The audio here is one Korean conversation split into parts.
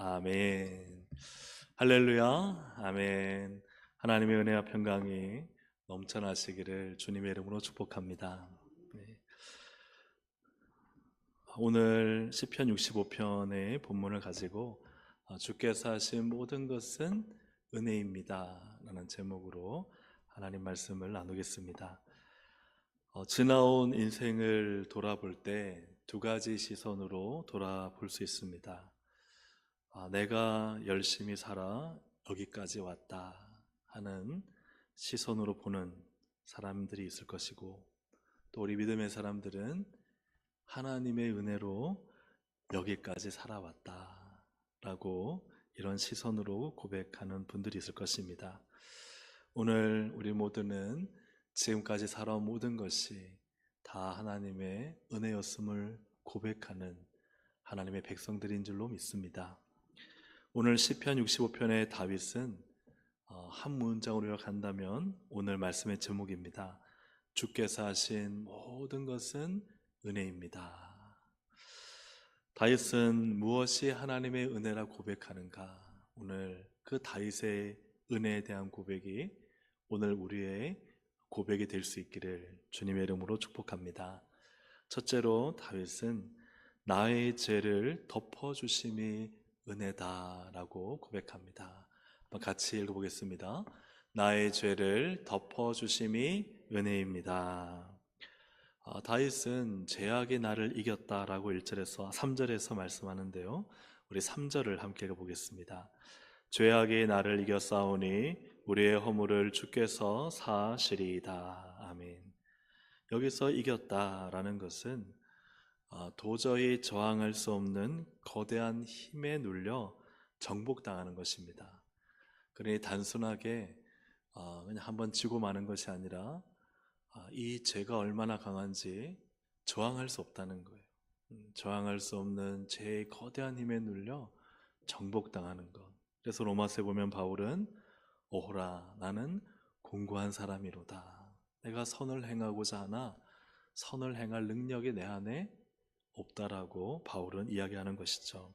아멘. 할렐루야. 아멘. 하나님의 은혜와 평강이 넘쳐나시기를 주님의 이름으로 축복합니다. 네. 오늘 시편 65편의 본문을 가지고 주께서 하신 모든 것은 은혜입니다 라는 제목으로 하나님 말씀을 나누겠습니다. 지나온 인생을 돌아볼 때 두 가지 시선으로 돌아볼 수 있습니다. 내가 열심히 살아 여기까지 왔다 하는 시선으로 보는 사람들이 있을 것이고, 또 우리 믿음의 사람들은 하나님의 은혜로 여기까지 살아왔다 라고 이런 시선으로 고백하는 분들이 있을 것입니다. 오늘 우리 모두는 지금까지 살아온 모든 것이 다 하나님의 은혜였음을 고백하는 하나님의 백성들인 줄로 믿습니다. 오늘 시편 65편의 다윗은 한 문장으로 요약한다면 오늘 말씀의 제목입니다. 주께서 하신 모든 것은 은혜입니다. 다윗은 무엇이 하나님의 은혜라 고백하는가? 오늘 그 다윗의 은혜에 대한 고백이 오늘 우리의 고백이 될 수 있기를 주님의 이름으로 축복합니다. 첫째로 다윗은 나의 죄를 덮어주심이 은혜다라고 고백합니다. 같이 읽어보겠습니다. 나의 죄를 덮어주심이 은혜입니다. 다윗은 죄악이 나를 이겼다라고 1절에서 3절에서 말씀하는데요, 우리 3절을 함께 읽어보겠습니다. 죄악이 나를 이겼사오니 우리의 허물을 주께서 사하시리이다. 아멘. 여기서 이겼다라는 것은 도저히 저항할 수 없는 거대한 힘에 눌려 정복당하는 것입니다. 그러니 단순하게 그냥 한번 지고 마는 것이 아니라 이 죄가 얼마나 강한지 저항할 수 없다는 거예요. 저항할 수 없는 죄의 거대한 힘에 눌려 정복당하는 것. 그래서 로마서에 보면 바울은 오호라 나는 공고한 사람이로다. 내가 선을 행하고자 하나 선을 행할 능력이 내 안에 없다라고 바울은 이야기하는 것이죠.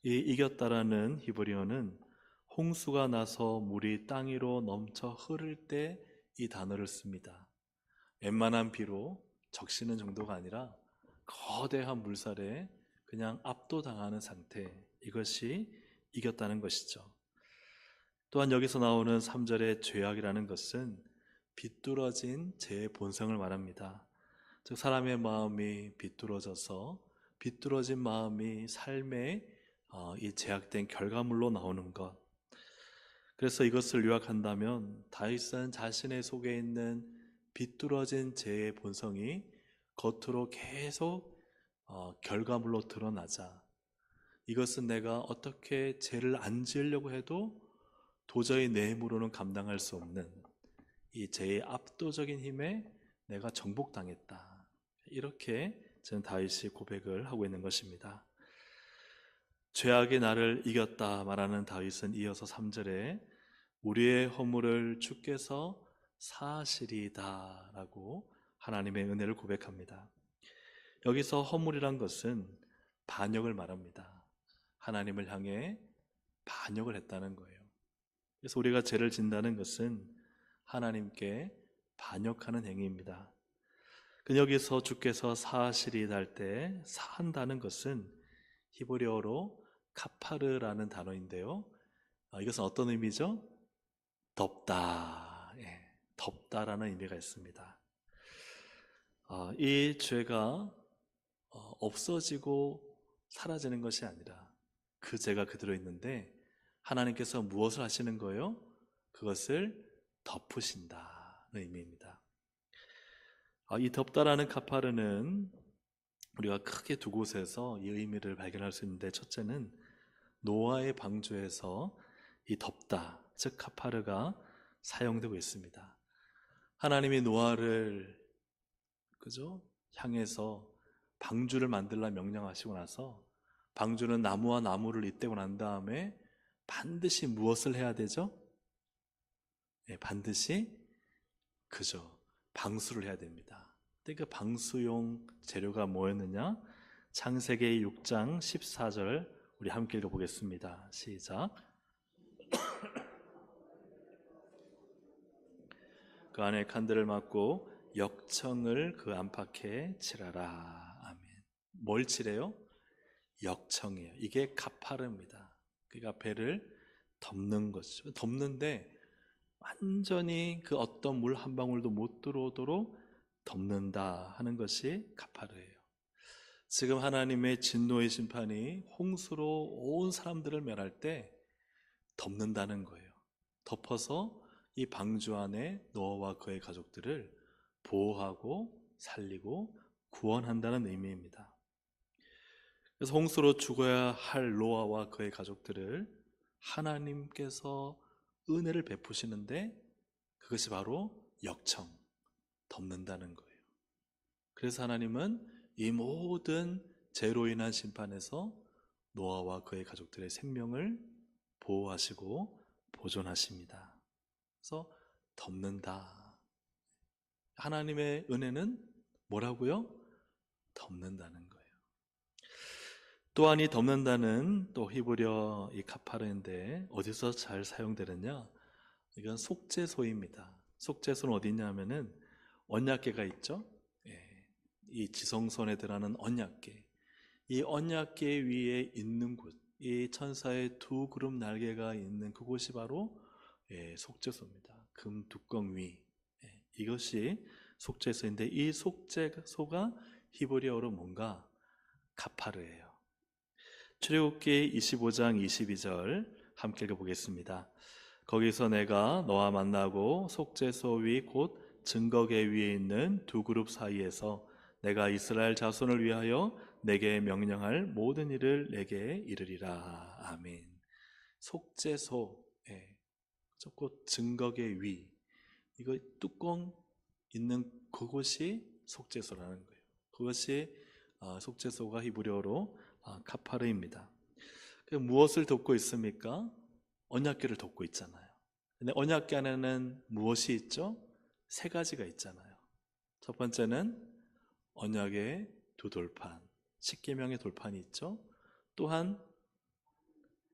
이 이겼다라는 히브리어는 홍수가 나서 물이 땅 위로 넘쳐 흐를 때 이 단어를 씁니다. 웬만한 비로 적시는 정도가 아니라 거대한 물살에 그냥 압도당하는 상태, 이것이 이겼다는 것이죠. 또한 여기서 나오는 3절의 죄악이라는 것은 비뚤어진 죄의 본성을 말합니다. 즉 사람의 마음이 비뚤어져서 비뚤어진 마음이 삶의 이 제약된 결과물로 나오는 것. 그래서 이것을 요약한다면 다윗은 자신의 속에 있는 비뚤어진 죄의 본성이 겉으로 계속 결과물로 드러나자, 이것은 내가 어떻게 죄를 안 지으려고 해도 도저히 내 힘으로는 감당할 수 없는 이 죄의 압도적인 힘에 내가 정복당했다. 이렇게 저는 다윗이 고백을 하고 있는 것입니다. 죄악이 나를 이겼다 말하는 다윗은 이어서 3절에 우리의 허물을 주께서 사하시리이다 라고 하나님의 은혜를 고백합니다. 여기서 허물이란 것은 반역을 말합니다. 하나님을 향해 반역을 했다는 거예요. 그래서 우리가 죄를 진다는 것은 하나님께 반역하는 행위입니다. 여기서 주께서 사하시리이다 할 때 사한다는 것은 히브리어로 카파르라는 단어인데요, 이것은 어떤 의미죠? 덮다, 덮다라는 의미가 있습니다. 이 죄가 없어지고 사라지는 것이 아니라 그 죄가 그대로 있는데 하나님께서 무엇을 하시는 거예요? 그것을 덮으신다는 의미입니다. 이 덮다라는 카파르는 우리가 크게 두 곳에서 이 의미를 발견할 수 있는데, 첫째는 노아의 방주에서 이 덮다, 즉 카파르가 사용되고 있습니다. 하나님이 노아를 향해서 방주를 만들라 명령하시고 나서 방주는 나무와 나무를 잇대고 난 다음에 반드시 무엇을 해야 되죠? 반드시 방수를 해야 됩니다. 그 방수용 재료가 뭐였느냐? 창세기 6장 14절 우리 함께 읽어보겠습니다. 시작. 그 안에 칸들을 막고 역청을 그 안팎에 칠하라. 아멘. 뭘 칠해요? 역청이에요. 이게 가파르입니다. 그러니까 배를 덮는 것이죠. 덮는데 완전히 그 어떤 물 한 방울도 못 들어오도록 덮는다 하는 것이 가파르예요. 지금 하나님의 진노의 심판이 홍수로 온 사람들을 멸할 때 덮는다는 거예요. 덮어서 이 방주 안에 노아와 그의 가족들을 보호하고 살리고 구원한다는 의미입니다. 그래서 홍수로 죽어야 할 노아와 그의 가족들을 하나님께서 은혜를 베푸시는데 그것이 바로 역청, 덮는다는 거예요. 그래서 하나님은 이 모든 죄로 인한 심판에서 노아와 그의 가족들의 생명을 보호하시고 보존하십니다. 그래서 덮는다. 하나님의 은혜는 뭐라고요? 덮는다는 거예요. 또한 이 덮는다는 또 히브리어 이 카파르인데 어디서 잘 사용되느냐? 이건 속죄소입니다. 속죄소는 어디 있냐면은 언약궤가 있죠. 예, 이 지성소에 들어가는 언약궤. 이 언약궤 위에 있는 곳, 이 천사의 두 그룹 날개가 있는 그곳이 바로 속죄소입니다. 금 뚜껑 위. 이것이 속죄소인데 이 속죄소가 히브리어로 뭔가 가파르예요. 출애굽기 25장 22절 함께 읽어보겠습니다. 거기서 내가 너와 만나고 속죄소 위 곧 증거궤 위에 있는 두 그룹 사이에서 내가 이스라엘 자손을 위하여 내게 명령할 모든 일을 내게 이르리라. 아멘. 속죄소, 곧 증거궤 위, 이거 뚜껑 있는 그곳이 속죄소라는 거예요. 그것이 속죄소가 히브리어로 카파르입니다. 무엇을 덮고 있습니까? 언약궤를 덮고 있잖아요. 근데 언약궤 안에는 무엇이 있죠? 세 가지가 있잖아요. 첫 번째는 언약의 두 돌판, 십계명의 돌판이 있죠. 또한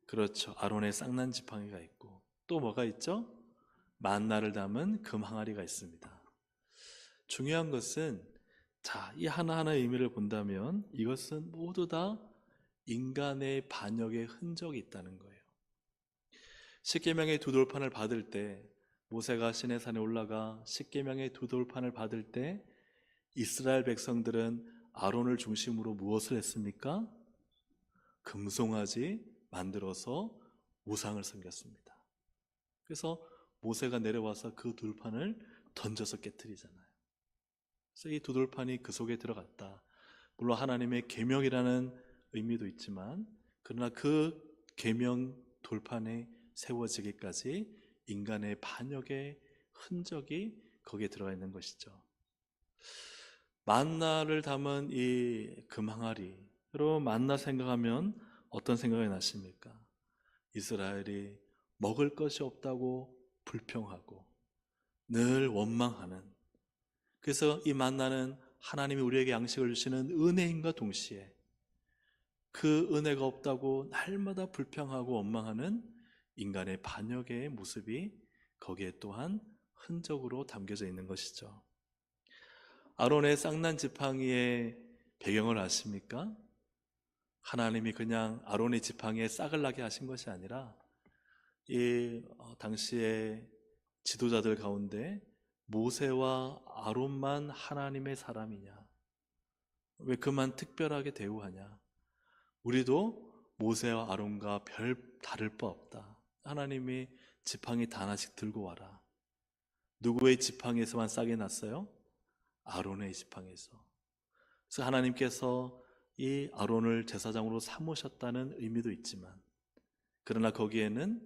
그렇죠, 아론의 쌍난 지팡이가 있고 또 뭐가 있죠? 만나를 담은 금 항아리가 있습니다. 중요한 것은 이 하나하나의 의미를 본다면 이것은 모두 다 인간의 반역의 흔적이 있다는 거예요. 십계명의 두 돌판을 받을 때, 모세가 시내산에 올라가 십계명의 두 돌판을 받을 때 이스라엘 백성들은 아론을 중심으로 무엇을 했습니까? 금송아지 만들어서 우상을 섬겼습니다. 그래서 모세가 내려와서 그 돌판을 던져서 깨뜨리잖아요. 그래서 이 두 돌판이 그 속에 들어갔다. 물론 하나님의 계명이라는 의미도 있지만, 그러나 그 계명 돌판에 세워지기까지 인간의 반역의 흔적이 거기에 들어가 있는 것이죠. 만나를 담은 이 금항아리로 만나 생각하면 어떤 생각이 나십니까? 이스라엘이 먹을 것이 없다고 불평하고 늘 원망하는, 그래서 이 만나는 하나님이 우리에게 양식을 주시는 은혜인과 동시에 그 은혜가 없다고 날마다 불평하고 원망하는 인간의 반역의 모습이 거기에 또한 흔적으로 담겨져 있는 것이죠. 아론의 쌍난 지팡이의 배경을 아십니까? 하나님이 그냥 아론의 지팡이에 싹을 나게 하신 것이 아니라 이 당시의 지도자들 가운데 모세와 아론만 하나님의 사람이냐? 왜 그만 특별하게 대우하냐? 우리도 모세와 아론과 별 다를 바 없다. 하나님이 지팡이 단 하나씩 들고 와라. 누구의 지팡이에서만 싹이 났어요? 아론의 지팡이에서. 그래서 하나님께서 이 아론을 제사장으로 삼으셨다는 의미도 있지만, 그러나 거기에는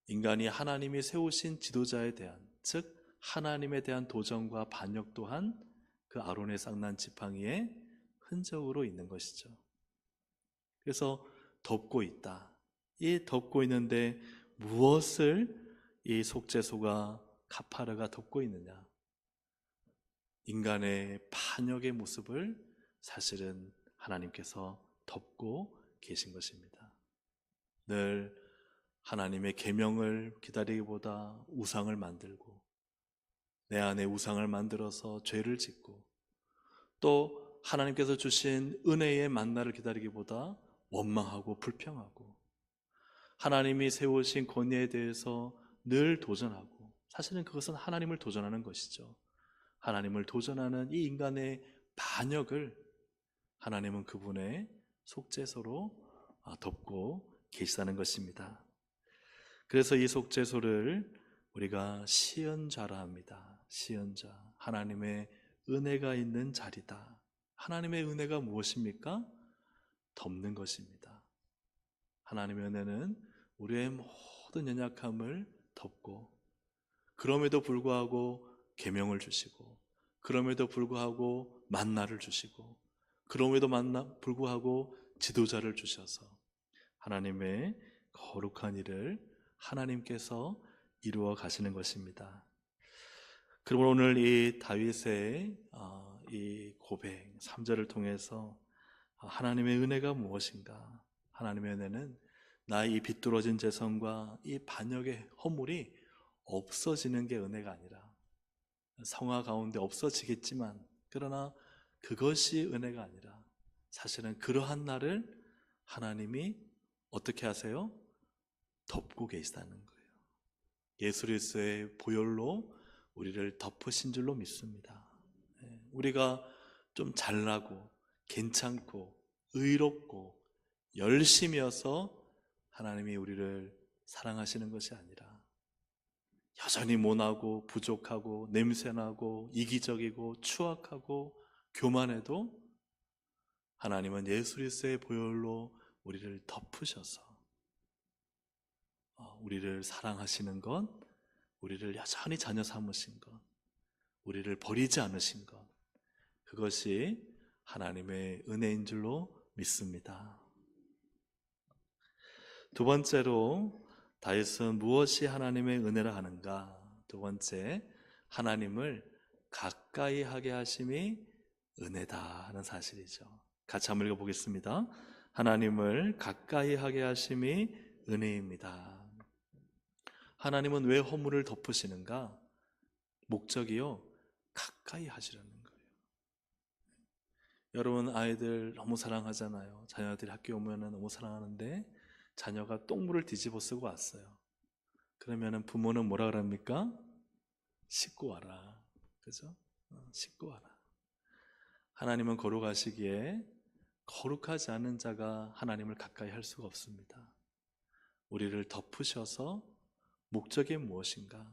인간이 하나님이 세우신 지도자에 대한, 즉 하나님에 대한 도전과 반역 또한 그 아론의 쌍난 지팡이의 흔적으로 있는 것이죠. 그래서 덮고 있다. 이 덮고 있는데 무엇을 이 속죄소가 카파르가 덮고 있느냐? 인간의 반역의 모습을 사실은 하나님께서 덮고 계신 것입니다. 늘 하나님의 계명을 기다리기보다 우상을 만들고 내 안에 우상을 만들어서 죄를 짓고 또 하나님께서 주신 은혜의 만나를 기다리기보다 원망하고 불평하고 하나님이 세우신 권위에 대해서 늘 도전하고 사실은 그것은 하나님을 도전하는 것이죠. 하나님을 도전하는 이 인간의 반역을 하나님은 그분의 속죄소로 덮고 계시다는 것입니다. 그래서 이 속죄소를 우리가 시은자라 합니다. 시은자, 하나님의 은혜가 있는 자리다. 하나님의 은혜가 무엇입니까? 덮는 것입니다. 하나님의 은혜는 우리의 모든 연약함을 덮고 그럼에도 불구하고 계명을 주시고 그럼에도 불구하고 만나를 주시고 그럼에도 불구하고 지도자를 주셔서 하나님의 거룩한 일을 하나님께서 이루어 가시는 것입니다. 그러므로 오늘 이 다윗의 이 고백 3절을 통해서 하나님의 은혜가 무엇인가? 하나님의 은혜는 나의 이 비뚤어진 재성과 이 반역의 허물이 없어지는 게 은혜가 아니라 성화 가운데 없어지겠지만 그러나 그것이 은혜가 아니라 사실은 그러한 나를 하나님이 어떻게 하세요? 덮고 계시다는 거예요. 예수 그리스도의 보혈로 우리를 덮으신 줄로 믿습니다. 우리가 좀 잘나고 괜찮고 의롭고 열심이어서 하나님이 우리를 사랑하시는 것이 아니라 여전히 모나고 부족하고 냄새나고 이기적이고 추악하고 교만해도 하나님은 예수 그리스도의 보혈로 우리를 덮으셔서 우리를 사랑하시는 것, 우리를 여전히 자녀 삼으신 것, 우리를 버리지 않으신 것, 그것이 하나님의 은혜인 줄로 믿습니다. 두 번째로 다윗은 무엇이 하나님의 은혜라 하는가? 두 번째, 하나님을 가까이 하게 하심이 은혜다 하는 사실이죠. 같이 한번 읽어보겠습니다. 하나님을 가까이 하게 하심이 은혜입니다. 하나님은 왜 허물을 덮으시는가? 목적이요, 가까이 하시라는 거예요. 여러분 아이들 너무 사랑하잖아요. 자녀들이 학교 오면 너무 사랑하는데 자녀가 똥물을 뒤집어 쓰고 왔어요. 그러면 부모는 뭐라 그럽니까? 씻고 와라. 그죠? 씻고 와라. 하나님은 거룩하시기에 거룩하지 않은 자가 하나님을 가까이 할 수가 없습니다. 우리를 덮으셔서 목적이 무엇인가?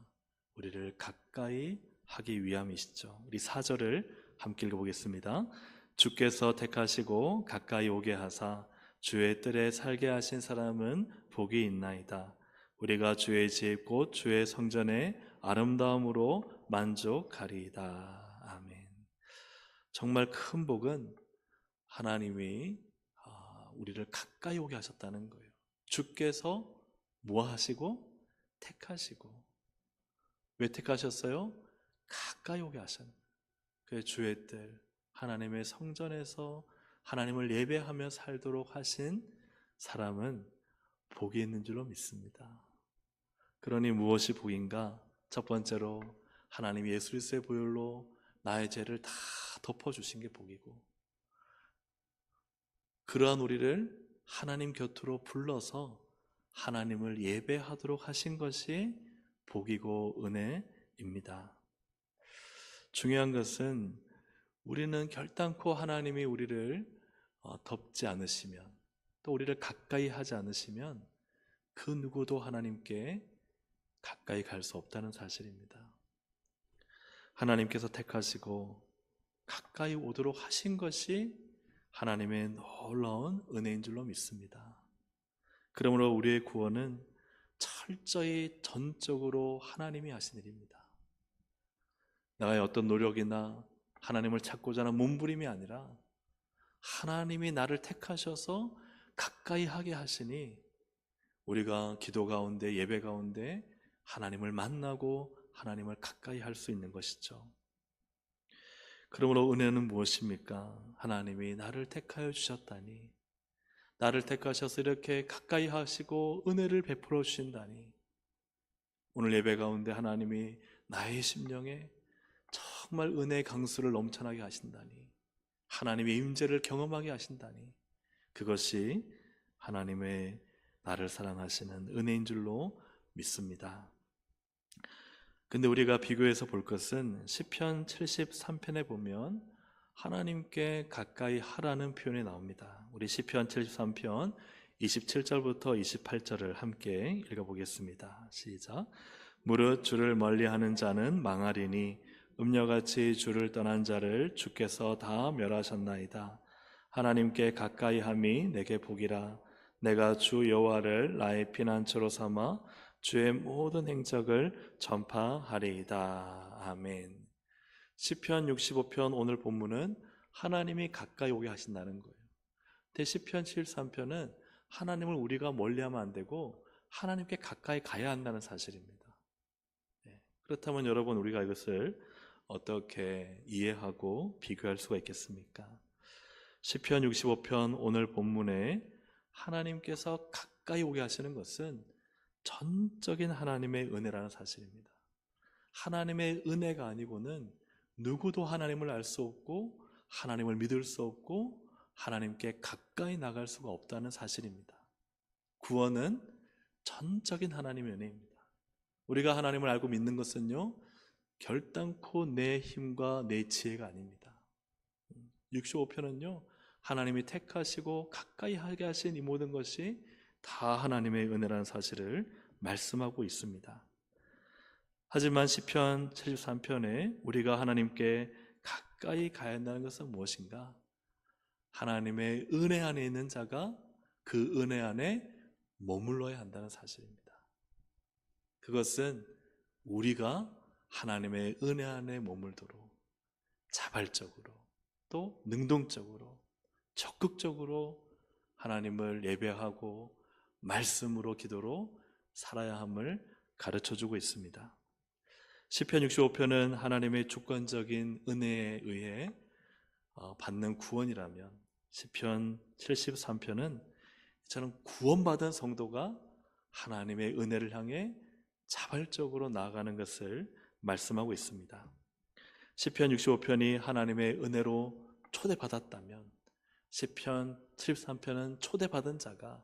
우리를 가까이 하기 위함이시죠. 우리 4절을 함께 읽어보겠습니다. 주께서 택하시고 가까이 오게 하사 주의 뜰에 살게 하신 사람은 복이 있나이다. 우리가 주의 집 곧 주의 성전의 아름다움으로 만족하리이다. 아멘. 정말 큰 복은 하나님이 우리를 가까이 오게 하셨다는 거예요. 주께서 뭐 하시고? 택하시고. 왜 택하셨어요? 가까이 오게 하셨어요. 그 주의 뜰, 하나님의 성전에서 하나님을 예배하며 살도록 하신 사람은 복이 있는 줄로 믿습니다. 그러니 무엇이 복인가? 첫 번째로 하나님이 예수 그리스도의 보혈로 나의 죄를 다 덮어주신 게 복이고, 그러한 우리를 하나님 곁으로 불러서 하나님을 예배하도록 하신 것이 복이고 은혜입니다. 중요한 것은 우리는 결단코 하나님이 우리를 덮지 않으시면, 또 우리를 가까이 하지 않으시면 그 누구도 하나님께 가까이 갈 수 없다는 사실입니다. 하나님께서 택하시고 가까이 오도록 하신 것이 하나님의 놀라운 은혜인 줄로 믿습니다. 그러므로 우리의 구원은 철저히 전적으로 하나님이 하신 일입니다. 나의 어떤 노력이나 하나님을 찾고자 하는 몸부림이 아니라 하나님이 나를 택하셔서 가까이 하게 하시니 우리가 기도 가운데, 예배 가운데 하나님을 만나고 하나님을 가까이 할 수 있는 것이죠. 그러므로 은혜는 무엇입니까? 하나님이 나를 택하여 주셨다니, 나를 택하셔서 이렇게 가까이 하시고 은혜를 베풀어 주신다니, 오늘 예배 가운데 하나님이 나의 심령에 정말 은혜의 강수를 넘쳐나게 하신다니, 하나님의 임재를 경험하게 하신다니, 그것이 하나님의 나를 사랑하시는 은혜인 줄로 믿습니다. 근데 우리가 비교해서 볼 것은 시편 73편에 보면 하나님께 가까이 하라는 표현이 나옵니다. 우리 시편 73편 27절부터 28절을 함께 읽어보겠습니다. 시작. 무릇 주를 멀리하는 자는 망하리니 음녀같이 주를 떠난 자를 주께서 다 멸하셨나이다. 하나님께 가까이 함이 내게 복이라. 내가 주 여호와를 나의 피난처로 삼아 주의 모든 행적을 전파하리이다. 아멘. 시편 65편 오늘 본문은 하나님이 가까이 오게 하신다는 거예요. 근데 시편 73편은 하나님을 우리가 멀리하면 안 되고 하나님께 가까이 가야 한다는 사실입니다. 그렇다면 여러분, 우리가 이것을 어떻게 이해하고 비교할 수가 있겠습니까? 시편 65편 오늘 본문에 하나님께서 가까이 오게 하시는 것은 전적인 하나님의 은혜라는 사실입니다. 하나님의 은혜가 아니고는 누구도 하나님을 알 수 없고 하나님을 믿을 수 없고 하나님께 가까이 나갈 수가 없다는 사실입니다. 구원은 전적인 하나님의 은혜입니다. 우리가 하나님을 알고 믿는 것은요, 결단코 내 힘과 내 지혜가 아닙니다. 65편은요, 하나님이 택하시고 가까이 하게 하신 이 모든 것이 다 하나님의 은혜라는 사실을 말씀하고 있습니다. 하지만 시편 73편에 우리가 하나님께 가까이 가야 한다는 것은 무엇인가? 하나님의 은혜 안에 있는 자가 그 은혜 안에 머물러야 한다는 사실입니다. 그것은 우리가 하나님의 은혜 안에 머물도록 자발적으로 또 능동적으로 적극적으로 하나님을 예배하고 말씀으로 기도로 살아야 함을 가르쳐주고 있습니다. 시편 65편은 하나님의 주권적인 은혜에 의해 받는 구원이라면, 시편 73편은 저는 구원받은 성도가 하나님의 은혜를 향해 자발적으로 나아가는 것을 말씀하고 있습니다. 시편 65편이 하나님의 은혜로 초대받았다면 시편 73편은 초대받은 자가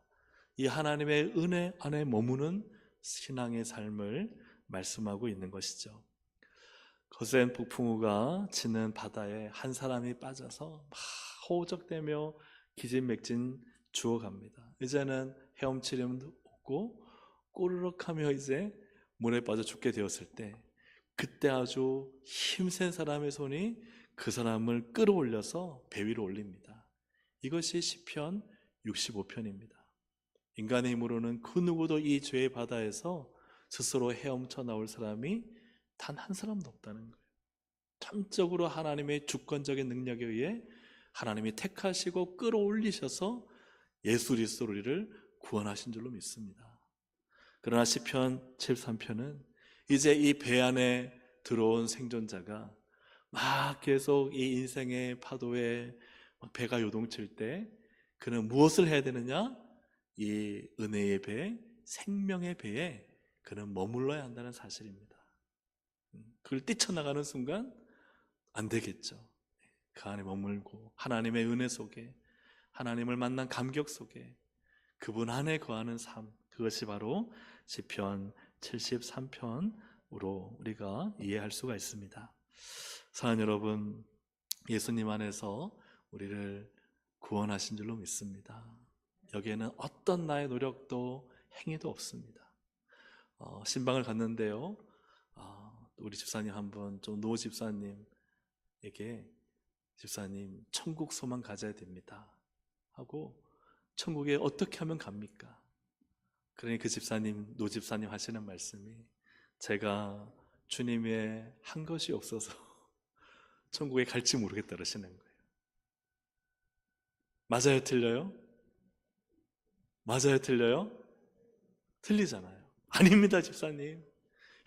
이 하나님의 은혜 안에 머무는 신앙의 삶을 말씀하고 있는 것이죠. 거센 폭풍우가 치는 바다에 한 사람이 빠져서 막 허우적대며 기진맥진 죽어갑니다. 이제는 헤엄치려면 없고 꼬르륵하며 이제 물에 빠져 죽게 되었을 때, 그때 아주 힘센 사람의 손이 그 사람을 끌어올려서 배 위로 올립니다. 이것이 시편 65편입니다. 인간의 힘으로는 그 누구도 이 죄의 바다에서 스스로 헤엄쳐 나올 사람이 단 한 사람도 없다는 거예요. 전적으로 하나님의 주권적인 능력에 의해 하나님이 택하시고 끌어올리셔서 예수 그리스도로 우리를 구원하신 줄로 믿습니다. 그러나 시편 73편은 이제 이 배 안에 들어온 생존자가 막 계속 이 인생의 파도에 배가 요동칠 때 그는 무엇을 해야 되느냐? 이 은혜의 배, 생명의 배에 그는 머물러야 한다는 사실입니다. 그걸 뛰쳐나가는 순간 안 되겠죠. 그 안에 머물고 하나님의 은혜 속에, 하나님을 만난 감격 속에 그분 안에 거하는 삶, 그것이 바로 시편 73편으로 우리가 이해할 수가 있습니다. 사랑하는 여러분, 예수님 안에서 우리를 구원하신 줄로 믿습니다. 여기에는 어떤 나의 노력도 행위도 없습니다. 신방을 갔는데요, 우리 집사님 한 분, 좀 노 집사님에게, 집사님 천국 소망 가져야 됩니다 하고, 천국에 어떻게 하면 갑니까? 그러니 그 집사님, 노 집사님 하시는 말씀이, 제가 주님의 한 것이 없어서 천국에 갈지 모르겠다 그러시는 거예요. 맞아요, 틀려요? 맞아요, 틀려요? 틀리잖아요. 아닙니다, 집사님.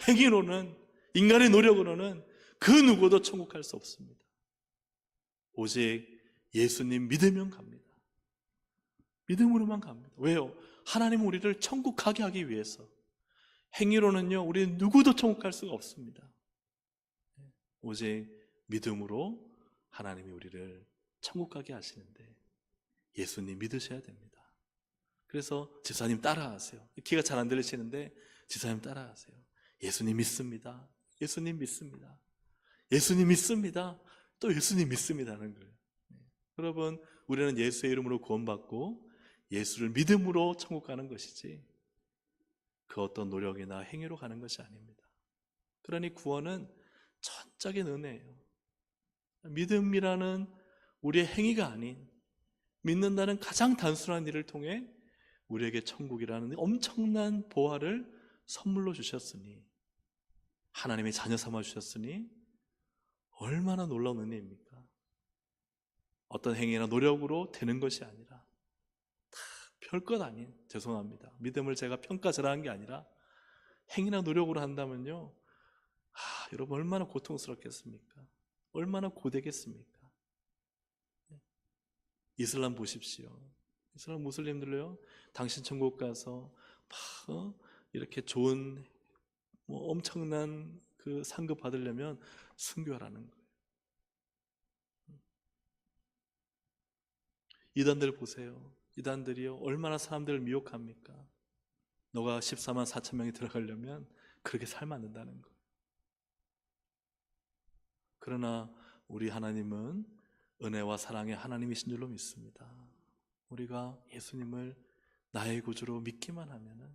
행위로는, 인간의 노력으로는 그 누구도 천국 갈 수 없습니다. 오직 예수님 믿으면 갑니다. 믿음으로만 갑니다. 왜요? 하나님은 우리를 천국 가게 하기 위해서. 행위로는요, 우리는 누구도 천국 갈 수가 없습니다. 오직 믿음으로 하나님이 우리를 천국 가게 하시는데 예수님 믿으셔야 됩니다. 그래서 집사님 따라하세요. 귀가 잘 안 들리시는데 집사님 따라하세요. 예수님 믿습니다. 예수님 믿습니다. 예수님 믿습니다. 또 예수님 믿습니다는 거예요. 여러분, 우리는 예수의 이름으로 구원받고 예수를 믿음으로 천국 가는 것이지 그 어떤 노력이나 행위로 가는 것이 아닙니다. 그러니 구원은 전적인 은혜예요. 믿음이라는 우리의 행위가 아닌, 믿는다는 가장 단순한 일을 통해 우리에게 천국이라는 엄청난 보화를 선물로 주셨으니, 하나님의 자녀 삼아 주셨으니 얼마나 놀라운 은혜입니까? 어떤 행위나 노력으로 되는 것이 아니라 다 별것 아닌, 죄송합니다, 믿음을 제가 평가절하한 게 아니라 행위나 노력으로 한다면요, 여러분 얼마나 고통스럽겠습니까? 얼마나 고되겠습니까? 이슬람 보십시오. 이슬람 무슬림들로요, 당신 천국 가서 이렇게 좋은 엄청난 그 상급 받으려면 순교하라는 거예요. 이단들 보세요. 이단들이요, 얼마나 사람들을 미혹합니까? 너가 14만 4천 명이 들어가려면 그렇게 살면 안 된다는 거예요. 그러나 우리 하나님은 은혜와 사랑의 하나님이신 줄로 믿습니다. 우리가 예수님을 나의 구주로 믿기만 하면은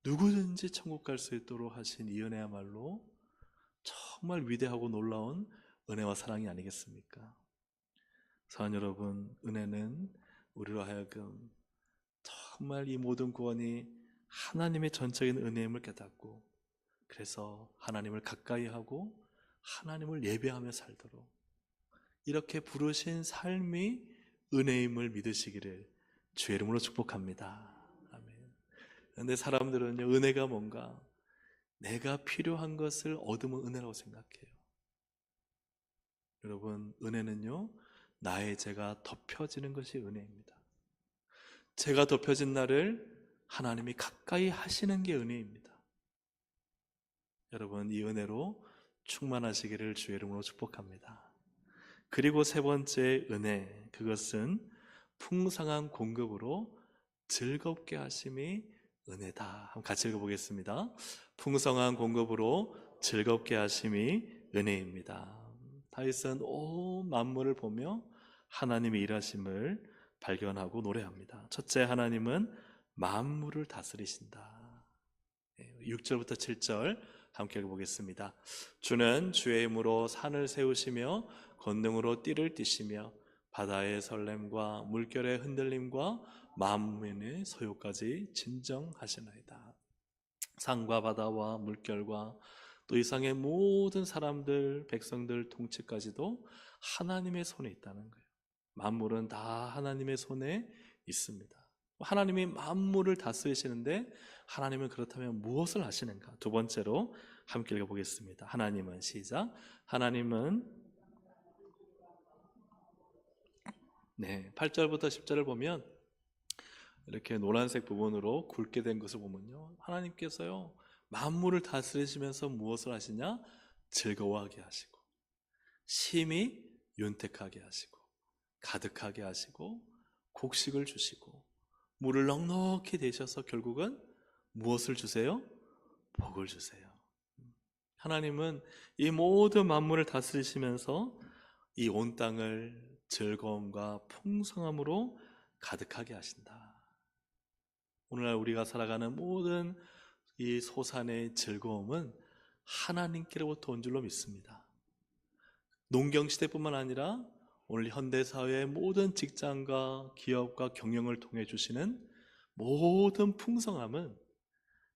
누구든지 천국 갈 수 있도록 하신 이 은혜야말로 정말 위대하고 놀라운 은혜와 사랑이 아니겠습니까? 사랑하는 여러분, 은혜는 우리로 하여금 정말 이 모든 구원이 하나님의 전적인 은혜임을 깨닫고, 그래서 하나님을 가까이 하고 하나님을 예배하며 살도록 이렇게 부르신 삶이 은혜임을 믿으시기를 주의 이름으로 축복합니다. 아멘. 그런데 사람들은요, 은혜가 뭔가, 내가 필요한 것을 얻으면 은혜라고 생각해요. 여러분, 은혜는요, 나의 죄가 덮여지는 것이 은혜입니다. 죄가 덮여진 나를 하나님이 가까이 하시는 게 은혜입니다. 여러분, 이 은혜로 충만하시기를 주의 이름으로 축복합니다. 그리고 세 번째 은혜, 그것은 풍성한 공급으로 즐겁게 하심이 은혜다. 한번 같이 읽어보겠습니다. 풍성한 공급으로 즐겁게 하심이 은혜입니다. 다윗은 온 만물을 보며 하나님의 일하심을 발견하고 노래합니다. 첫째, 하나님은 만물을 다스리신다. 6절부터 7절 함께 읽어보겠습니다. 주는 주의 힘으로 산을 세우시며 권능으로 띠를 띠시며 바다의 설렘과 물결의 흔들림과 만민의 소요까지 진정하시나이다. 산과 바다와 물결과 또 이상의 모든 사람들, 백성들, 통치까지도 하나님의 손에 있다는 거예요. 만물은 다 하나님의 손에 있습니다. 하나님이 만물을 다스리시는데 하나님은 그렇다면 무엇을 하시는가? 두 번째로 함께 읽어보겠습니다. 하나님은, 시작. 하나님은, 8절부터 10절을 보면 이렇게 노란색 부분으로 굵게 된 것을 보면요, 하나님께서요, 만물을 다스리시면서 무엇을 하시냐? 즐거워하게 하시고, 심히 윤택하게 하시고, 가득하게 하시고, 곡식을 주시고, 물을 넉넉히 대셔서 결국은 무엇을 주세요? 복을 주세요. 하나님은 이 모든 만물을 다스리시면서 이 온 땅을 즐거움과 풍성함으로 가득하게 하신다. 오늘날 우리가 살아가는 모든 이 소산의 즐거움은 하나님께로부터 온 줄로 믿습니다. 농경시대뿐만 아니라 오늘 현대사회의 모든 직장과 기업과 경영을 통해 주시는 모든 풍성함은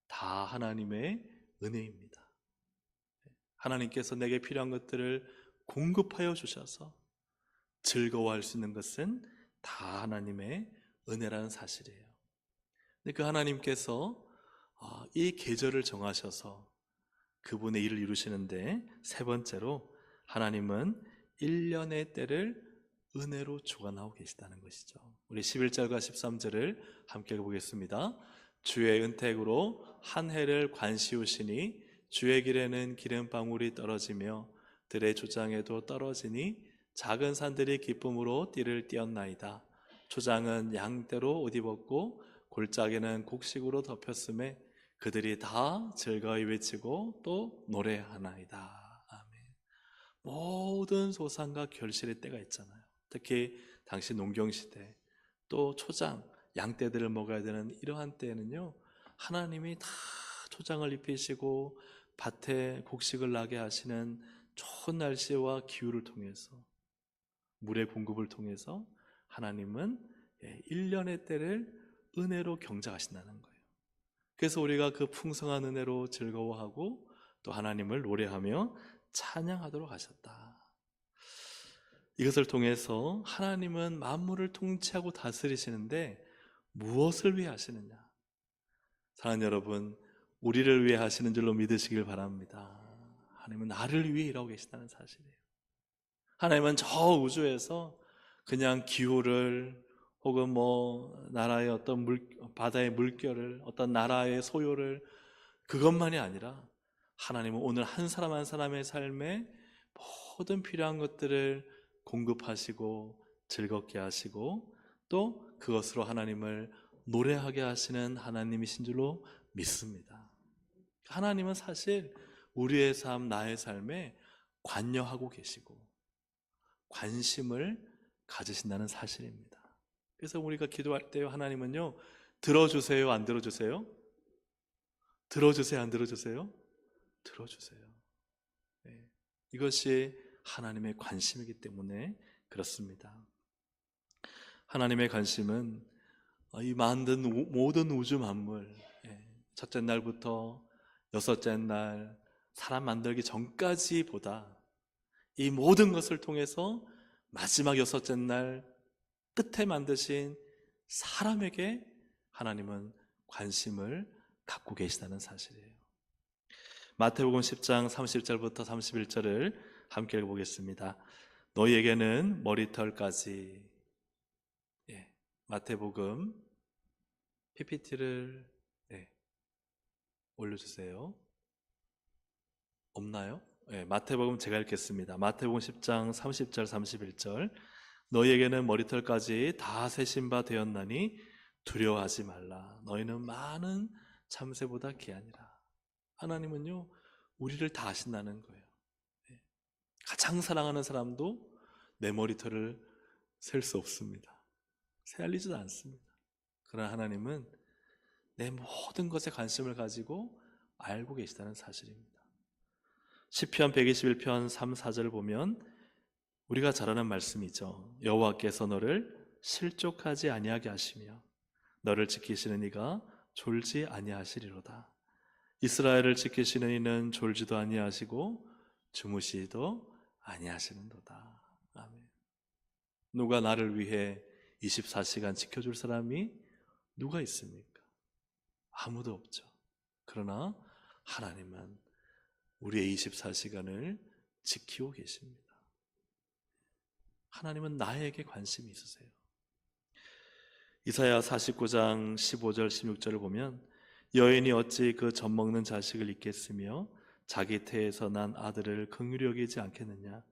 다 하나님의 은혜입니다. 하나님께서 내게 필요한 것들을 공급하여 주셔서 즐거워할 수 있는 것은 다 하나님의 은혜라는 사실이에요. 근데 그 하나님께서 이 계절을 정하셔서 그분의 일을 이루시는데, 세 번째로 하나님은 1년의 때를 은혜로 주관하고 계시다는 것이죠. 우리 11절과 13절을 함께 보겠습니다. 주의 은택으로 한 해를 관시우시니 주의 길에는 기름방울이 떨어지며 들의 조장에도 떨어지니 작은 산들이 기쁨으로 띠를 띄었나이다. 초장은 양떼로 옷 입었고 골짜기는 곡식으로 덮였음에 그들이 다 즐거이 외치고 또 노래하나이다. 아멘. 모든 소상과 결실의 때가 있잖아요. 특히 당시 농경시대, 또 초장, 양떼들을 먹어야 되는 이러한 때에는요, 하나님이 다 초장을 입히시고 밭에 곡식을 나게 하시는 좋은 날씨와 기후를 통해서, 물의 공급을 통해서 하나님은 1년의 때를 은혜로 경작하신다는 거예요. 그래서 우리가 그 풍성한 은혜로 즐거워하고 또 하나님을 노래하며 찬양하도록 하셨다. 이것을 통해서 하나님은 만물을 통치하고 다스리시는데 무엇을 위해 하시느냐? 사랑하는 여러분, 우리를 위해 하시는 줄로 믿으시길 바랍니다. 하나님은 나를 위해 일하고 계시다는 사실이에요. 하나님은 저 우주에서 그냥 기후를 혹은 나라의 어떤 바다의 물결을, 어떤 나라의 소요를, 그것만이 아니라 하나님은 오늘 한 사람 한 사람의 삶에 모든 필요한 것들을 공급하시고 즐겁게 하시고 또 그것으로 하나님을 노래하게 하시는 하나님이신 줄로 믿습니다. 하나님은 사실 우리의 삶, 나의 삶에 관여하고 계시고 관심을 가지신다는 사실입니다. 그래서 우리가 기도할 때 하나님은요, 들어주세요, 안 들어주세요? 들어주세요, 안 들어주세요? 들어주세요. 네. 이것이 하나님의 관심이기 때문에 그렇습니다. 하나님의 관심은 이 만든 모든 우주 만물, 첫째 날부터 여섯째 날 사람 만들기 전까지 보다 이 모든 것을 통해서 마지막 여섯째 날 끝에 만드신 사람에게 하나님은 관심을 갖고 계시다는 사실이에요. 마태복음 10장 30절부터 31절을 함께 읽어보겠습니다. 너희에게는 머리털까지. 마태복음 PPT를 올려주세요. 없나요? 마태복음 제가 읽겠습니다. 마태복음 10장 30절 31절. 너희에게는 머리털까지 다 세신 바 되었나니 두려워하지 말라. 너희는 많은 참새보다 귀하니라. 하나님은요, 우리를 다 아신다는 거예요. 가장 사랑하는 사람도 내 머리털을 셀 수 없습니다. 세알리지도 않습니다. 그러나 하나님은 내 모든 것에 관심을 가지고 알고 계시다는 사실입니다. 시편 121편 3, 4절을 보면 우리가 잘 아는 말씀이죠. 여호와께서 너를 실족하지 아니하게 하시며 너를 지키시는 이가 졸지 아니하시리로다. 이스라엘을 지키시는 이는 졸지도 아니하시고 주무시지도 아니하시는도다. 아멘. 누가 나를 위해 24시간 지켜줄 사람이 누가 있습니까? 아무도 없죠. 그러나 하나님은 우리의 24시간을 지키고 계십니다. 하나님은 나에게 관심이 있으세요. 이사야 49장 15절 16절을 보면 여인이 어찌 그 젖먹는 자식을 잊겠으며 자기 태에서 난 아들을 긍휼히 여기지 않겠느냐.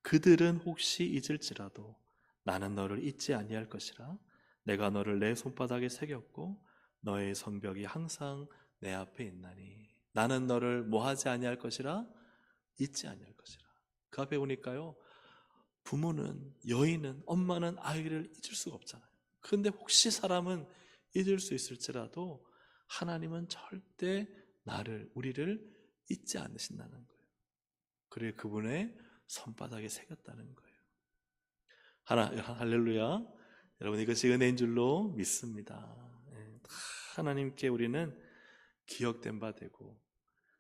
그들은 혹시 잊을지라도 나는 너를 잊지 아니할 것이라. 내가 너를 내 손바닥에 새겼고 너의 성벽이 항상 내 앞에 있나니. 나는 너를 뭐하지 아니할 것이라? 잊지 아니할 것이라. 그 앞에 보니까요, 부모는, 여인은, 엄마는 아이를 잊을 수가 없잖아요. 그런데 혹시 사람은 잊을 수 있을지라도 하나님은 절대 우리를 잊지 않으신다는 거예요. 그래 그분의 손바닥에 새겼다는 거예요. 할렐루야. 여러분, 이것이 은혜인 줄로 믿습니다. 하나님께 우리는 기억된 바 되고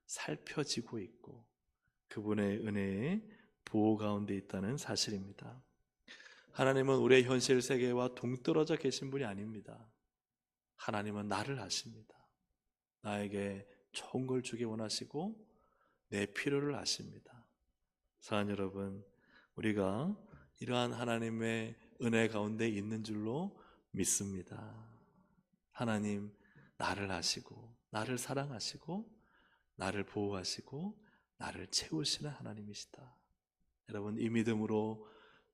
살펴지고 있고 그분의 은혜의 보호 가운데 있다는 사실입니다. 하나님은 우리의 현실 세계와 동떨어져 계신 분이 아닙니다. 하나님은 나를 아십니다. 나에게 좋은 걸 주기 원하시고 내 필요를 아십니다. 사랑하는 여러분, 우리가 이러한 하나님의 은혜 가운데 있는 줄로 믿습니다. 하나님, 나를 아시고 나를 사랑하시고 나를 보호하시고 나를 채우시는 하나님이시다. 여러분, 이 믿음으로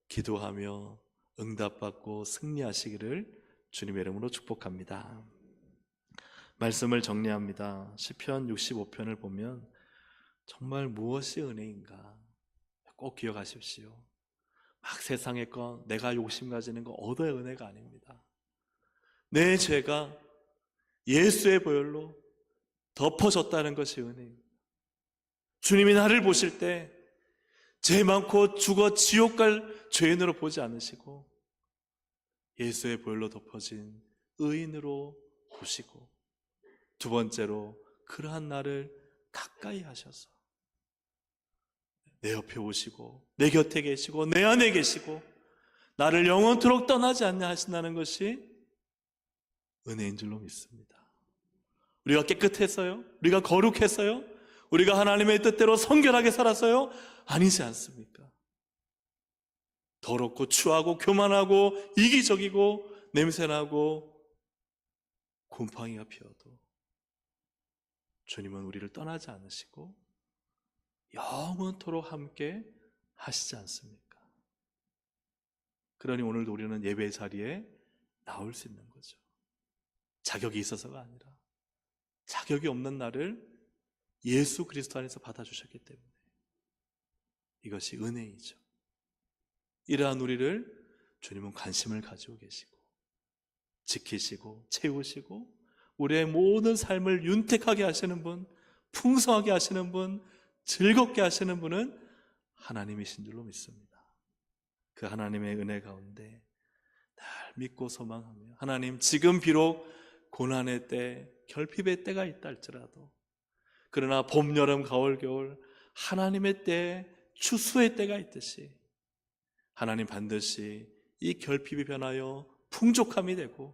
기도하며 응답받고 승리하시기를 주님의 이름으로 축복합니다. 말씀을 정리합니다. 시편 65편을 보면 정말 무엇이 은혜인가 꼭 기억하십시오. 막 세상의 것, 내가 욕심 가지는 거 얻어야 은혜가 아닙니다. 내 죄가 예수의 보혈로 덮어졌다는 것이 은혜입니다. 주님이 나를 보실 때 죄 많고 죽어 지옥 갈 죄인으로 보지 않으시고 예수의 보혈로 덮어진 의인으로 보시고, 두 번째로 그러한 나를 가까이 하셔서 내 옆에 오시고 내 곁에 계시고 내 안에 계시고 나를 영원토록 떠나지 않냐 하신다는 것이 은혜인 줄로 믿습니다. 우리가 깨끗해서요? 우리가 거룩해서요? 우리가 하나님의 뜻대로 성결하게 살아서요? 아니지 않습니까? 더럽고 추하고 교만하고 이기적이고 냄새나고 곰팡이가 피어도 주님은 우리를 떠나지 않으시고 영원토록 함께 하시지 않습니까? 그러니 오늘도 우리는 예배 자리에 나올 수 있는 거죠. 자격이 있어서가 아니라 자격이 없는 나를 예수 그리스도 안에서 받아주셨기 때문에 이것이 은혜이죠. 이러한 우리를 주님은 관심을 가지고 계시고 지키시고 채우시고 우리의 모든 삶을 윤택하게 하시는 분, 풍성하게 하시는 분, 즐겁게 하시는 분은 하나님이신 줄로 믿습니다. 그 하나님의 은혜 가운데 날 믿고 소망하며, 하나님, 지금 비록 고난의 때, 결핍의 때가 있다 할지라도, 그러나 봄, 여름, 가을, 겨울 하나님의 때, 추수의 때가 있듯이 하나님 반드시 이 결핍이 변하여 풍족함이 되고,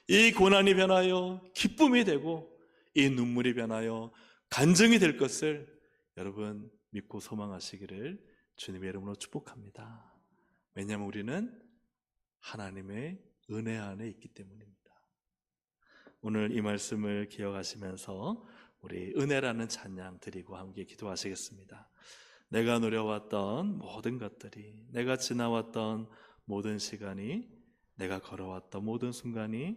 이 고난이 변하여 기쁨이 되고, 이 눈물이 변하여 간증이 될 것을 여러분 믿고 소망하시기를 주님의 이름으로 축복합니다. 왜냐하면 우리는 하나님의 은혜 안에 있기 때문입니다. 오늘 이 말씀을 기억하시면서 우리 은혜라는 찬양 드리고 함께 기도하시겠습니다. 내가 누려왔던 모든 것들이, 내가 지나왔던 모든 시간이, 내가 걸어왔던 모든 순간이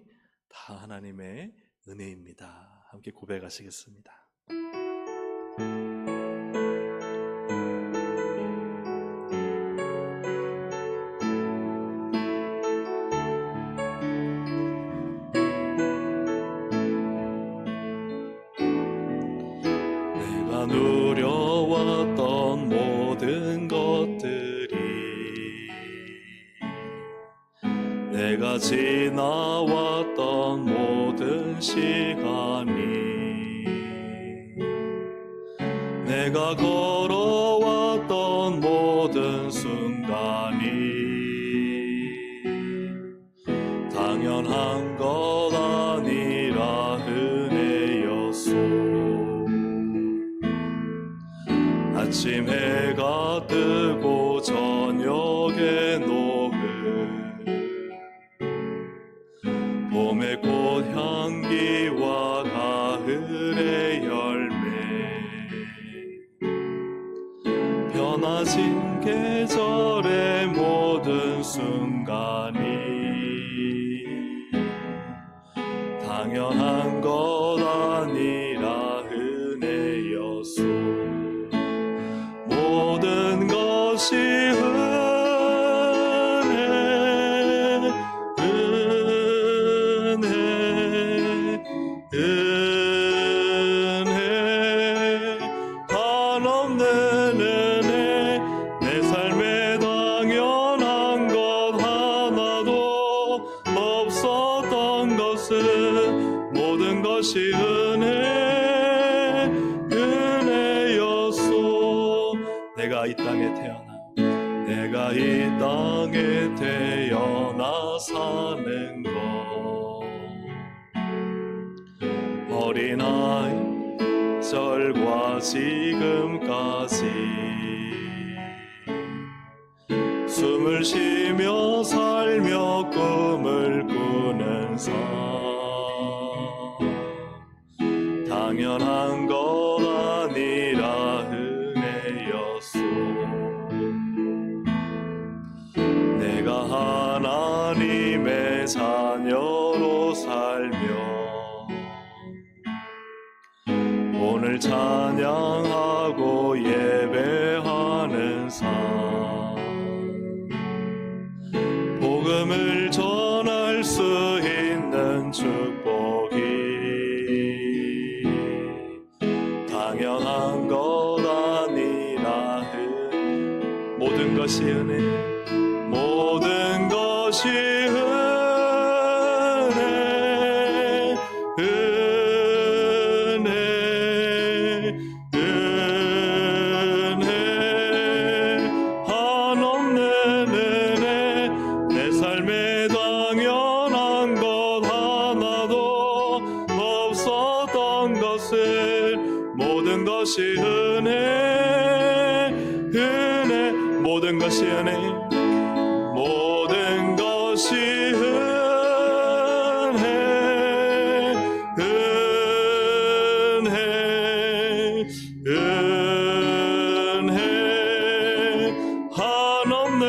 다 하나님의 은혜입니다. 함께 고백하시겠습니다. 내가 누려왔던 모든 것들이, 내가 지나왔던 모든 시간이, 내가 걸어왔던 모든 순간이 당연한 것 아니라 은혜였소. 아침 해가 뜨고 저녁에 녹음, 봄의 꽃향기와 가을의 열매, 변화진 계절의 모든 순간이 당연한 것 아니라 은혜였소. 모든 것이 은혜, 한없는 은혜, 내 삶에 당연한 것 하나도 없었던 것은 모든 것이 은혜였소. 내가 이 땅에 태어나 사는 것, 어린아이 절과 지금까지 숨을 쉬며 살며 꿈을 꾸는 삶 당연한 것 아니라 은혜였소. 내가 하나님의 자녀로 살며 오늘 찬양하고 예배하는 삶 복음을 전할 수 있는 축복이 당연한 것 아니라 모든 것이 은혜 모든 것이 모든 것이 은혜 모든 것이 은혜 한없는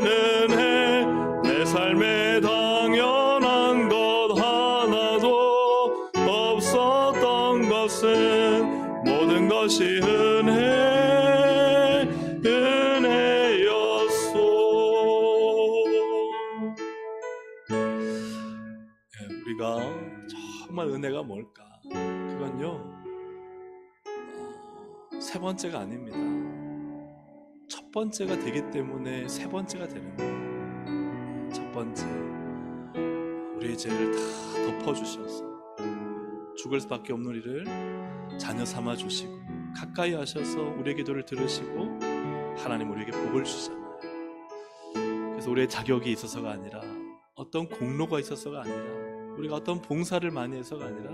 은혜 내 삶에 당연한 것 하나도 없었던 것은 모든 것이 은혜 우리가 정말 은혜가 뭘까? 그건요 세 번째가 아닙니다. 첫 번째가 되기 때문에 세 번째가 되는 거예요. 첫 번째, 우리의 죄를 다 덮어주셔서 죽을 수밖에 없는 우리를 자녀 삼아주시고 가까이 하셔서 우리의 기도를 들으시고 하나님 우리에게 복을 주잖아요. 그래서 우리의 자격이 있어서가 아니라 어떤 공로가 있어서가 아니라 우리가 어떤 봉사를 많이 해서가 아니라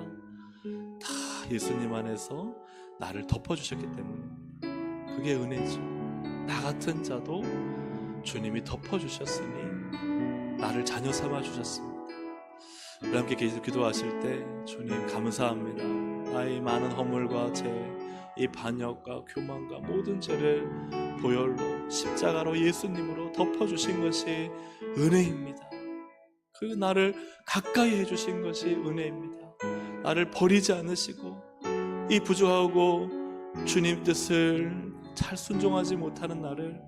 다 예수님 안에서 나를 덮어주셨기 때문에 그게 은혜죠. 나 같은 자도 주님이 덮어주셨으니 나를 자녀 삼아주셨습니다. 우리 함께 기도하실 때 주님 감사합니다. 나의 많은 허물과 죄, 이 반역과 교만과 모든 죄를 보혈로 십자가로 예수님으로 덮어주신 것이 은혜입니다. 그 나를 가까이 해주신 것이 은혜입니다. 나를 버리지 않으시고 이 부족하고 주님 뜻을 잘 순종하지 못하는 나를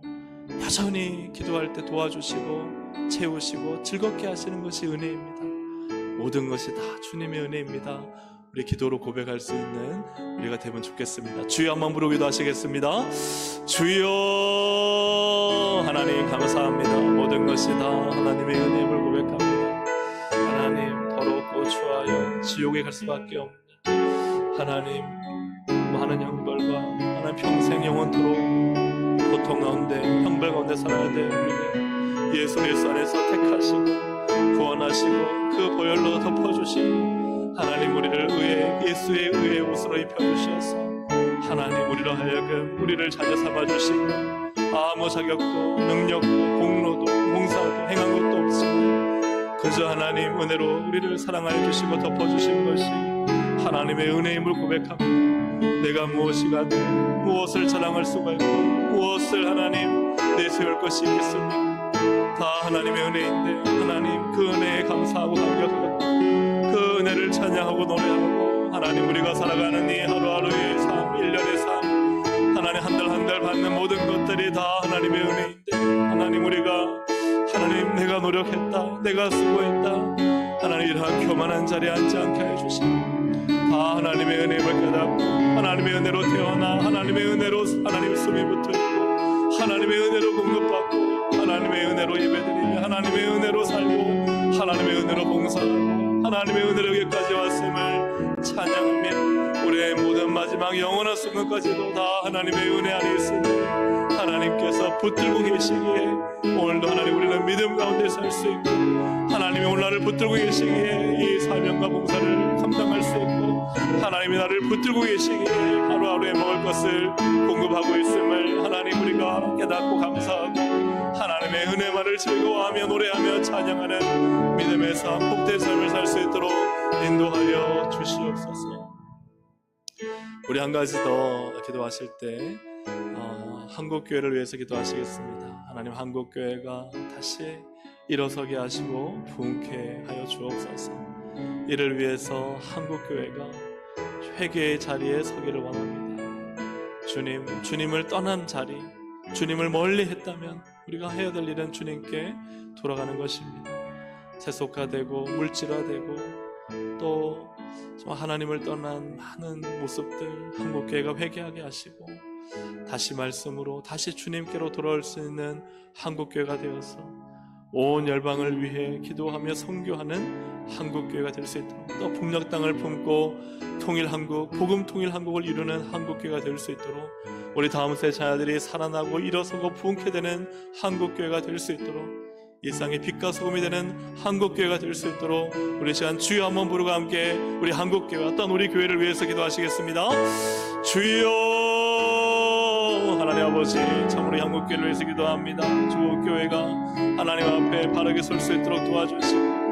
여전히 기도할 때 도와주시고 채우시고 즐겁게 하시는 것이 은혜입니다. 모든 것이 다 주님의 은혜입니다. 우리 기도로 고백할 수 있는 우리가 되면 좋겠습니다. 주여 한번 부르기도 하시겠습니다. 주여 하나님 감사합니다. 모든 것이 다 하나님의 은혜임을 고백합니다. 하나님 더럽고 추하여 지옥에 갈 수밖에 없는 하나님 많은 형벌과 하나님 평생 영원토록 고통 가운데 형벌 가운데 살아야 될 우리를 예수 그리스도 안에서 택하시고 구원하시고 그 보혈로 덮어주시고 하나님 우리를 예수의 의의 옷으로 입혀주셔서 하나님 우리로 하여금 우리를 자녀 삼아주시고 아무 자격도 능력도 공로도 봉사도 행한 것도 없지만 그저 하나님 은혜로 우리를 사랑하여 주시고 덮어주신 것이 하나님의 은혜임을 고백합니다. 내가 무엇이 가도 무엇을 자랑할 수가 있고 무엇을 하나님 내세울 것이 있겠습니까? 다 하나님의 은혜인데 하나님 그 은혜에 감사하고 감격하고 그 은혜를 찬양하고 노래하고 하나님 우리가 살아가는 이 하루하루의 삶 1년의 삶 하나님 한 달 한 달 받는 모든 것들이 다 하나님의 은혜인데 하나님 우리가 하나님 내가 노력했다 내가 수고했다 하나님 이러한 교만한 자리에 앉지 않게 해주시고 다 하나님의 은혜를 깨닫고 하나님의 은혜로 태어나 하나님의 은혜로 하나님 숨이 붙어있고 하나님의 은혜로 공급받고 하나님의 은혜로 예배드리며 하나님의 은혜로 살고 하나님의 은혜로 봉사하고 하나님의 은혜로 여기까지 왔음을 찬양하며 우리의 모든 마지막 영원한 순간까지도 다 하나님의 은혜 안에 있음을 하나님께서 붙들고 계시기에 오늘도 하나님 우리는 믿음 가운데 살 수 있고 하나님이 오늘 나를 붙들고 계시기에 이 사명과 봉사를 감당할 수 있고 하나님이 나를 붙들고 계시기에 하루하루에 먹을 것을 공급하고 있음을 하나님 우리가 깨닫고 감사하고 하나님의 은혜만을 즐거워하며 노래하며 찬양하는 믿음의 삶, 복된 삶을 살 수 있도록 인도하여 주시옵소서. 우리 한 가지 더 기도하실 때 한국교회를 위해서 기도하시겠습니다. 하나님, 한국교회가 다시 일어서게 하시고 부흥케 하여 주옵소서. 이를 위해서 한국교회가 회개의 자리에 서기를 원합니다. 주님을 떠난 자리, 주님을 멀리 했다면 우리가 해야 될 일은 주님께 돌아가는 것입니다. 세속화되고 물질화되고 또 하나님을 떠난 많은 모습들, 한국교회가 회개하게 하시고 다시 말씀으로 다시 주님께로 돌아올 수 있는 한국교회가 되어서 온 열방을 위해 기도하며 선교하는 한국교회가 될 수 있도록, 또 북녘 땅을 품고 통일한국, 복음 통일한국을 이루는 한국교회가 될 수 있도록, 우리 다음 세대 자녀들이 살아나고 일어서고 부흥케 되는 한국교회가 될 수 있도록, 이 땅의 빛과 소금이 되는 한국교회가 될 수 있도록 우리 시간 주여 한번 부르고 함께 우리 한국교회와 또한 우리 교회를 위해서 기도하시겠습니다. 주여, 하나님 아버지, 참으로 한국교회를 위해서 기도합니다. 주 교회가 하나님 앞에 바르게 설 수 있도록 도와주시고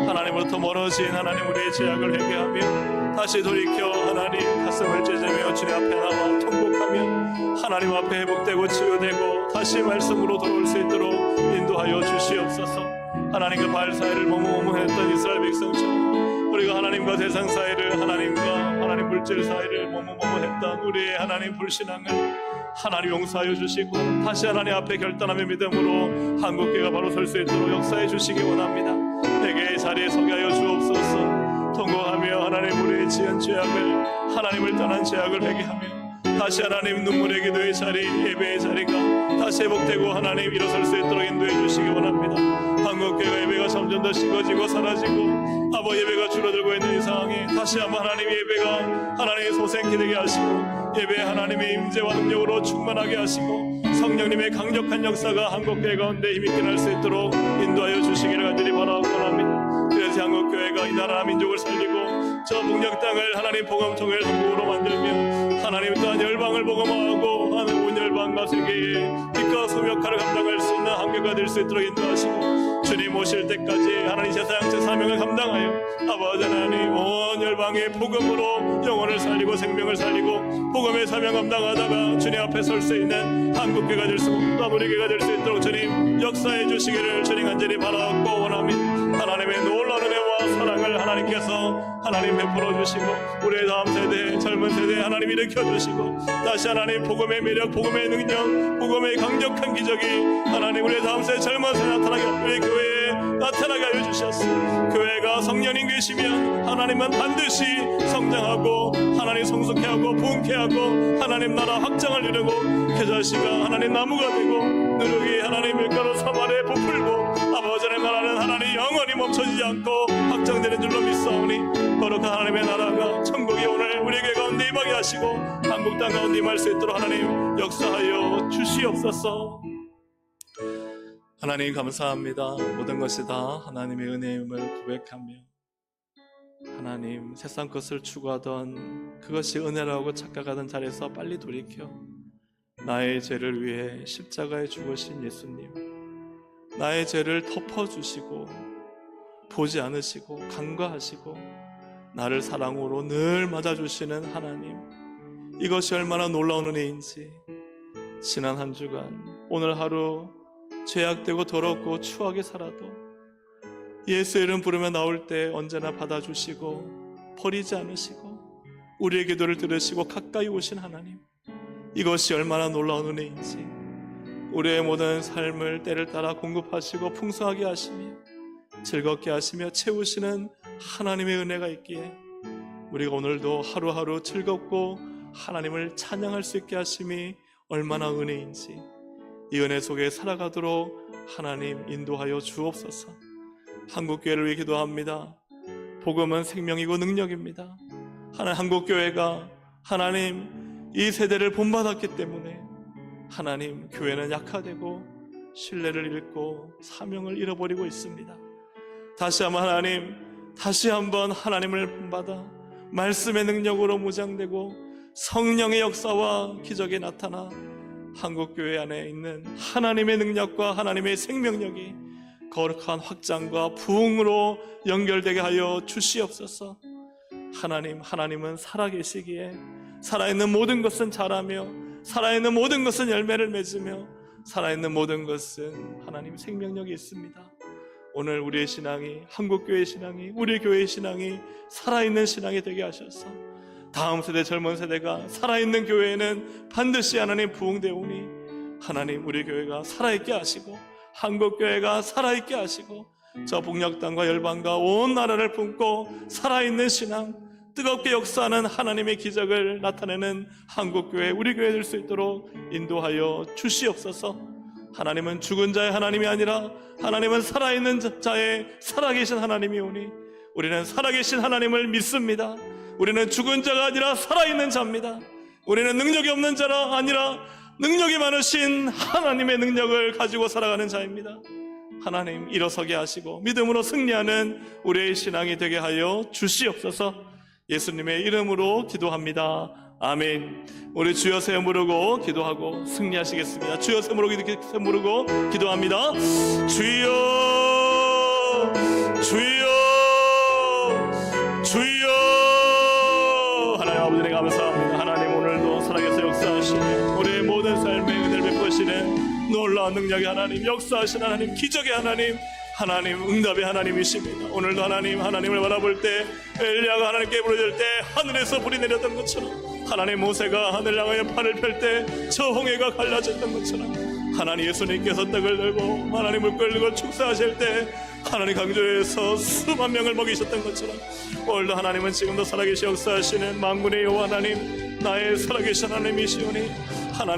하나님으로부터 멀어진 하나님 우리의 죄악을 회개하며 다시 돌이켜 하나님 가슴을 찢으며 주님 앞에 나와 통곡하며 하나님 앞에 회복되고 치유되고 다시 말씀으로 돌아올 수 있도록 인도하여 주시옵소서. 하나님과 바알 사이를 머뭇머뭇했던 이스라엘 백성처럼 우리가 하나님과 세상 사이를, 하나님과 하나님 물질 사이를 머뭇머뭇했던 우리의 하나님 불신앙을 하나님 용서하여 주시고 다시 하나님 앞에 결단하며 믿음으로 한국교회가 바로 설 수 있도록 역사해 주시기 원합니다. 회개의 자리에 서게 하여 주옵소서. 통곡하며 하나님 우리의 지은 죄악을, 하나님을 떠난 죄악을 회개하며 다시 하나님 눈물의 기도의 자리, 예배의 자리가 다시 회복되고 하나님 일어설 수 있도록 인도해 주시기 원합니다. 한국교회가 예배가 점점 더 식어지고 사라지고 아버 예배가 줄어들고 있는 이 상황에 다시 한번 하나님 예배가 하나님의 소생케 되게 하시고 예배 하나님의 임재와 능력으로 충만하게 하시고 성령님의 강력한 역사가 한국교회 가운데 힘있게 날 수 있도록 인도하여 주시기를 간절히 바라옵고 합니다. 그래서 한국교회가 이 나라 민족을 살리고 저 북녘 땅을 하나님 복음 통일 한국으로 만들며 하나님 또한 열방을 복음화하고 하는 온 열방과 세계의 빛과 소금 역할을 감당할 수 있는 한교가 될 수 있도록 인도하시고 주님 오실 때까지 하나님 제사장체 사명을 감당하여 아버지 하나님 온 열방의 복음으로 영혼을 살리고 생명을 살리고 복음의 사명 감당하다가 주님 앞에 설 수 있는 한국교회가 될 수, 또 우리 교회가 될 수 있도록 주님 역사해 주시기를 주님 간절히 바라고 원합니다. 하나님의 놀라운 은혜와 사랑을 하나님께서 하나님 베풀어 주시고 우리의 다음 세대, 젊은 세대에 하나님 일으켜 주시고 다시 하나님 복음의 매력, 복음의 능력, 복음의 강력한 기적이 하나님 우리의 다음 세대 젊은 세대에 나타나게, 우리 교회에 나타나게 하여 주셨소. 교회가 성령님 계시면 하나님은 반드시 성장하고 하나님 성숙해 하고 부흥케 하고 하나님 나라 확장을 이루고 계자씨가 하나님 나무가 되고 누룩이 하나님 밀가루 사발에 부풀고 아버지 하나님 나라는 하나님 영원히 멈춰지지 않고 확장되는 줄로 믿사오니 거룩한 하나님의 나라가 천국이 오늘 우리 교회 가운데 임하게 하시고 한국 땅 가운데 임할 수 있도록 하나님 역사하여 주시옵소서. 하나님 감사합니다. 모든 것이 다 하나님의 은혜임을 고백하며 하나님 세상 것을 추구하던 그것이 은혜라고 착각하던 자리에서 빨리 돌이켜 나의 죄를 위해 십자가에 죽으신 예수님, 나의 죄를 덮어주시고 보지 않으시고 간과하시고 나를 사랑으로 늘 맞아주시는 하나님, 이것이 얼마나 놀라운 은혜인지 지난 한 주간 오늘 하루 죄악되고 더럽고 추하게 살아도 예수 이름 부르며 나올 때 언제나 받아주시고 버리지 않으시고 우리의 기도를 들으시고 가까이 오신 하나님, 이것이 얼마나 놀라운 은혜인지 우리의 모든 삶을 때를 따라 공급하시고 풍성하게 하시며 즐겁게 하시며 채우시는 하나님의 은혜가 있기에 우리가 오늘도 하루하루 즐겁고 하나님을 찬양할 수 있게 하심이 얼마나 은혜인지 이 은혜 속에 살아가도록 하나님 인도하여 주옵소서. 한국교회를 위해 기도합니다. 복음은 생명이고 능력입니다. 하나님, 한국교회가 하나님 이 세대를 본받았기 때문에 하나님 교회는 약화되고 신뢰를 잃고 사명을 잃어버리고 있습니다. 다시 한번 하나님, 다시 한번 하나님을 본받아 말씀의 능력으로 무장되고 성령의 역사와 기적이 나타나 한국교회 안에 있는 하나님의 능력과 하나님의 생명력이 거룩한 확장과 부흥으로 연결되게 하여 주시옵소서. 하나님은 살아계시기에 살아있는 모든 것은 자라며 살아있는 모든 것은 열매를 맺으며 살아있는 모든 것은 하나님 생명력이 있습니다. 오늘 우리의 신앙이, 한국교회의 신앙이, 우리 교회의 신앙이 살아있는 신앙이 되게 하셔서 다음 세대, 젊은 세대가 살아있는 교회에는 반드시 하나님 부흥되오니 하나님 우리 교회가 살아있게 하시고 한국교회가 살아있게 하시고 저 북녘 땅과 열방과 온 나라를 품고 살아있는 신앙, 뜨겁게 역사하는 하나님의 기적을 나타내는 한국교회, 우리 교회 될 수 있도록 인도하여 주시옵소서. 하나님은 죽은 자의 하나님이 아니라 하나님은 살아있는 자의 살아계신 하나님이오니 우리는 살아계신 하나님을 믿습니다. 우리는 죽은 자가 아니라 살아있는 자입니다. 우리는 능력이 없는 자라 아니라 능력이 많으신 하나님의 능력을 가지고 살아가는 자입니다. 하나님 일어서게 하시고 믿음으로 승리하는 우리의 신앙이 되게 하여 주시옵소서. 예수님의 이름으로 기도합니다. 아멘. 우리 주여 세 부르고 기도하고 승리하시겠습니다. 주여 세 부르고 기도합니다. 주여 주여 주여. 하나님 아버지 감사합니다. 하나님 오늘도 살아계셔 역사하시네 우리의 모든 삶에 은혜를 베푸시는 놀라운 능력의 하나님, 역사하신 하나님, 기적의 하나님, 하나님 응답의 하나님이십니다. 오늘도 하나님을 바라볼 때 엘리야가 하나님께 부르짖을 때 하늘에서 불이 내렸던 것처럼 하나님 모세가 하늘 향하여 팔을 펼 때 저 홍해가 갈라졌던 것처럼 하나님 예수님께서 떡을 들고 하나님을 끌고 축사하실 때 하나님 강조에서 수만 명을 먹이셨던 것처럼 오늘도 하나님은 지금도 살아계시 역사하시는 만군의 여호와 하나님, 나의 살아계신 하나님이시오니